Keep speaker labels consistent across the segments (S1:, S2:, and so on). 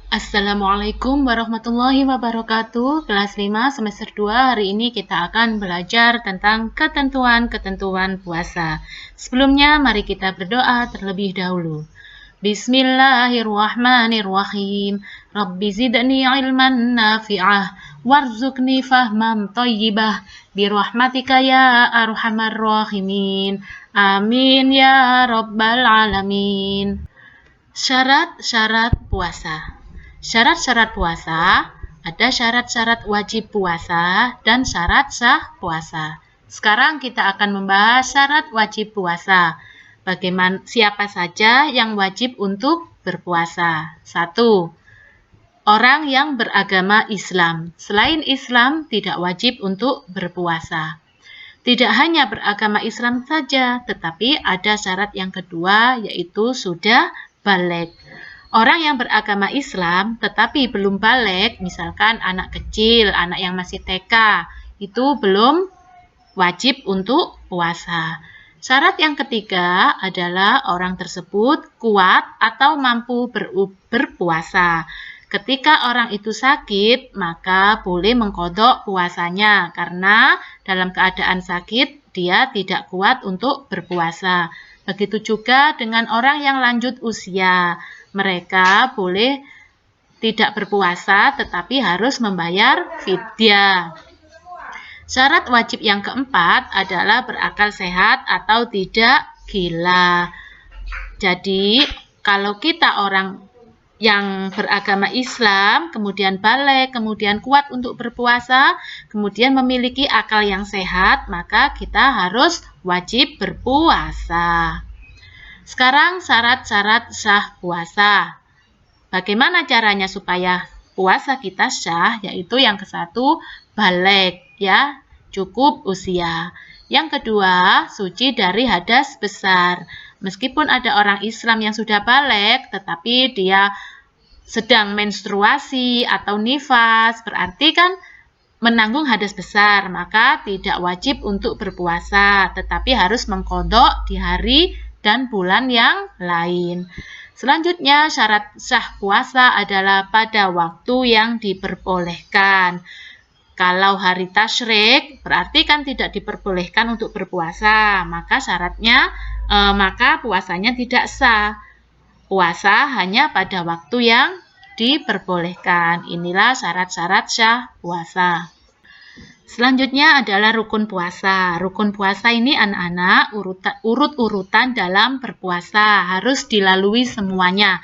S1: Assalamualaikum warahmatullahi wabarakatuh. Kelas 5 semester 2. Hari ini kita akan belajar tentang ketentuan-ketentuan puasa. Sebelumnya mari kita berdoa terlebih dahulu. Bismillahirrahmanirrahim. Rabbi zidni ilman nafi'ah warzuqni fahman thayyibah birahmatika ya arhamar rahimin. Amin ya rabbal alamin. Syarat-syarat puasa. Syarat-syarat puasa, ada syarat-syarat wajib puasa dan syarat sah puasa. Sekarang kita akan membahas syarat wajib puasa. Bagaimana siapa saja yang wajib untuk berpuasa? 1. Orang yang beragama Islam. Selain Islam tidak wajib untuk berpuasa. Tidak hanya beragama Islam saja, tetapi ada syarat yang kedua, yaitu sudah baligh. Orang yang beragama Islam tetapi belum baligh, misalkan anak kecil, anak yang masih TK, itu belum wajib untuk puasa. Syarat yang ketiga adalah orang tersebut kuat atau mampu berpuasa. Ketika orang itu sakit, maka boleh mengqadha puasanya karena dalam keadaan sakit dia tidak kuat untuk berpuasa. Begitu juga dengan orang yang lanjut usia. Mereka boleh tidak berpuasa tetapi harus membayar fidyah. Syarat wajib yang keempat adalah berakal sehat atau tidak gila. Jadi, kalau kita orang yang beragama Islam, kemudian baligh, kemudian kuat untuk berpuasa, kemudian memiliki akal yang sehat, maka kita harus wajib berpuasa. Sekarang syarat-syarat sah puasa. Bagaimana caranya supaya puasa kita sah? Yaitu yang ke-1, baligh, ya, cukup usia. Yang kedua, suci dari hadas besar. Meskipun ada orang Islam yang sudah baligh, tetapi dia sedang menstruasi atau nifas, berarti kan menanggung hadas besar, maka tidak wajib untuk berpuasa, tetapi harus mengqadha di hari dan bulan yang lain. Selanjutnya, syarat sah puasa adalah pada waktu yang diperbolehkan. Kalau hari tasyrik, berarti kan tidak diperbolehkan untuk berpuasa, maka maka puasanya tidak sah. Puasa hanya pada waktu yang diperbolehkan. Inilah syarat-syarat sah puasa. Selanjutnya adalah rukun puasa. Rukun puasa ini anak-anak urut-urutan dalam berpuasa. Harus dilalui semuanya.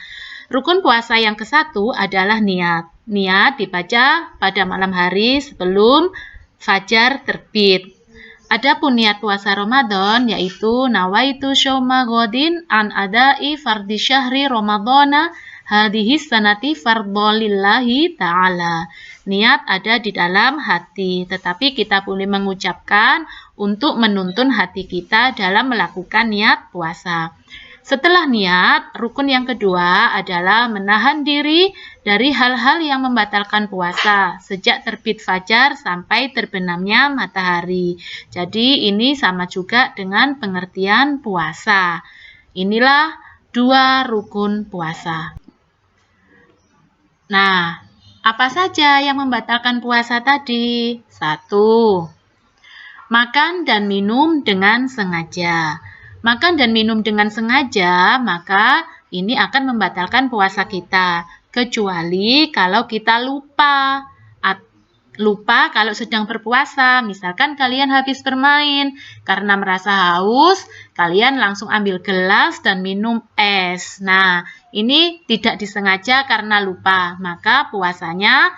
S1: Rukun puasa yang ke-1 adalah niat. Niat dibaca pada malam hari sebelum fajar terbit. Adapun niat puasa Ramadan yaitu nawaitu syauma ghadin an adai fardhi syahri ramadhana hadhihi sanati fardholillahi ta'ala. Niat ada di dalam hati, tetapi kita boleh mengucapkan untuk menuntun hati kita dalam melakukan niat puasa. Setelah niat, rukun yang kedua adalah menahan diri dari hal-hal yang membatalkan puasa sejak terbit fajar sampai terbenamnya matahari. Jadi ini sama juga dengan pengertian puasa. Inilah 2 rukun puasa. Nah, apa saja yang membatalkan puasa tadi? 1. Makan dan minum dengan sengaja. Makan dan minum dengan sengaja, maka ini akan membatalkan puasa kita. Kecuali kalau kita lupa. Lupa kalau sedang berpuasa. Misalkan kalian habis bermain, karena merasa haus, kalian langsung ambil gelas dan minum es. Nah, ini tidak disengaja karena lupa, maka puasanya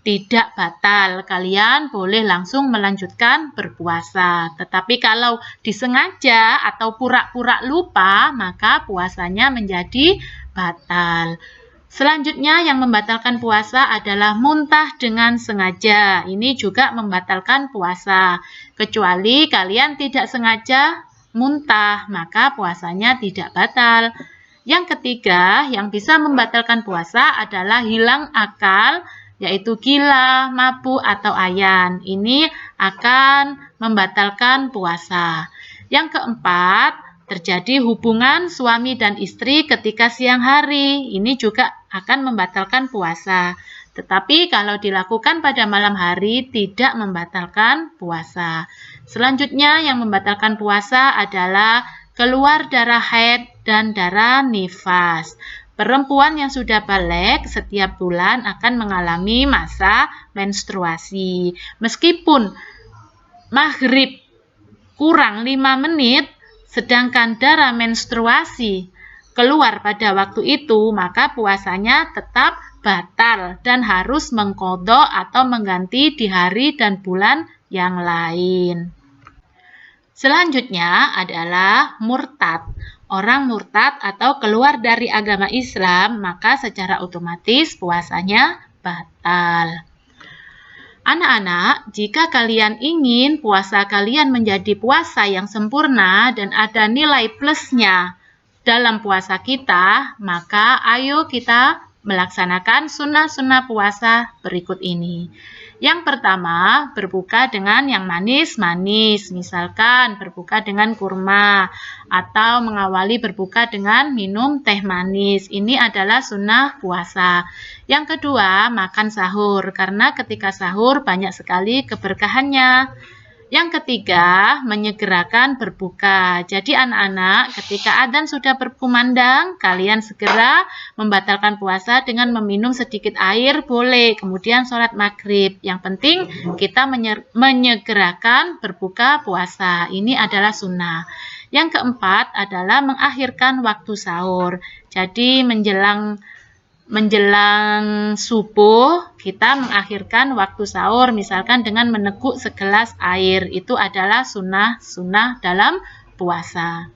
S1: tidak batal. Kalian boleh langsung melanjutkan berpuasa. Tetapi kalau disengaja atau pura-pura lupa, maka puasanya menjadi batal. Selanjutnya yang membatalkan puasa adalah muntah dengan sengaja. Ini juga membatalkan puasa. Kecuali kalian tidak sengaja muntah, maka puasanya tidak batal. Yang ketiga, yang bisa membatalkan puasa adalah hilang akal, yaitu gila, mabuk, atau ayan. Ini akan membatalkan puasa. Yang keempat, terjadi hubungan suami dan istri ketika siang hari. Ini juga akan membatalkan puasa. Tetapi kalau dilakukan pada malam hari tidak membatalkan puasa. Selanjutnya yang membatalkan puasa adalah keluar darah haid dan darah nifas. Perempuan yang sudah balik setiap bulan akan mengalami masa menstruasi. Meskipun maghrib kurang 5 menit, sedangkan darah menstruasi keluar pada waktu itu, maka puasanya tetap batal dan harus mengqadha atau mengganti di hari dan bulan yang lain. Selanjutnya adalah murtad. Orang murtad atau keluar dari agama Islam, maka secara otomatis puasanya batal. Anak-anak, jika kalian ingin puasa kalian menjadi puasa yang sempurna dan ada nilai plusnya dalam puasa kita, maka ayo kita melaksanakan sunnah-sunnah puasa berikut ini. Yang pertama, berbuka dengan yang manis-manis, misalkan berbuka dengan kurma, atau mengawali berbuka dengan minum teh manis. Ini adalah sunnah puasa. Yang kedua, makan sahur, karena ketika sahur banyak sekali keberkahannya. Yang ketiga, menyegerakan berbuka. Jadi anak-anak, ketika adzan sudah berkumandang, kalian segera membatalkan puasa dengan meminum sedikit air, boleh. Kemudian sholat maghrib. Yang penting kita menyegerakan berbuka puasa. Ini adalah sunnah. Yang keempat adalah mengakhirkan waktu sahur. Jadi menjelang subuh, kita mengakhirkan waktu sahur, misalkan dengan meneguk segelas air. Itu adalah sunnah-sunnah dalam puasa.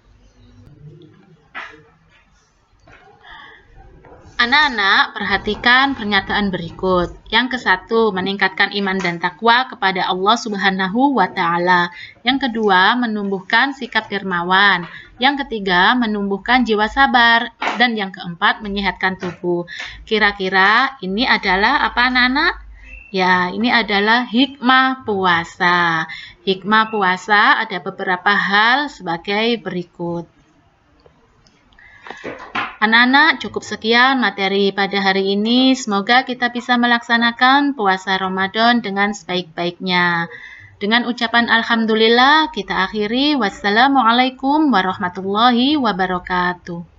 S1: Anak-anak, perhatikan pernyataan berikut. Yang ke-1, meningkatkan iman dan takwa kepada Allah Subhanahu wa Ta'ala. Yang kedua, menumbuhkan sikap dermawan. Yang ketiga, menumbuhkan jiwa sabar. Dan yang keempat, menyehatkan tubuh. Kira-kira ini adalah apa, anak-anak? Ya, ini adalah hikmah puasa. Hikmah puasa ada beberapa hal sebagai berikut. Anak-anak, cukup sekian materi pada hari ini. Semoga kita bisa melaksanakan puasa Ramadan dengan sebaik-baiknya. Dengan ucapan Alhamdulillah, kita akhiri. Wassalamualaikum warahmatullahi wabarakatuh.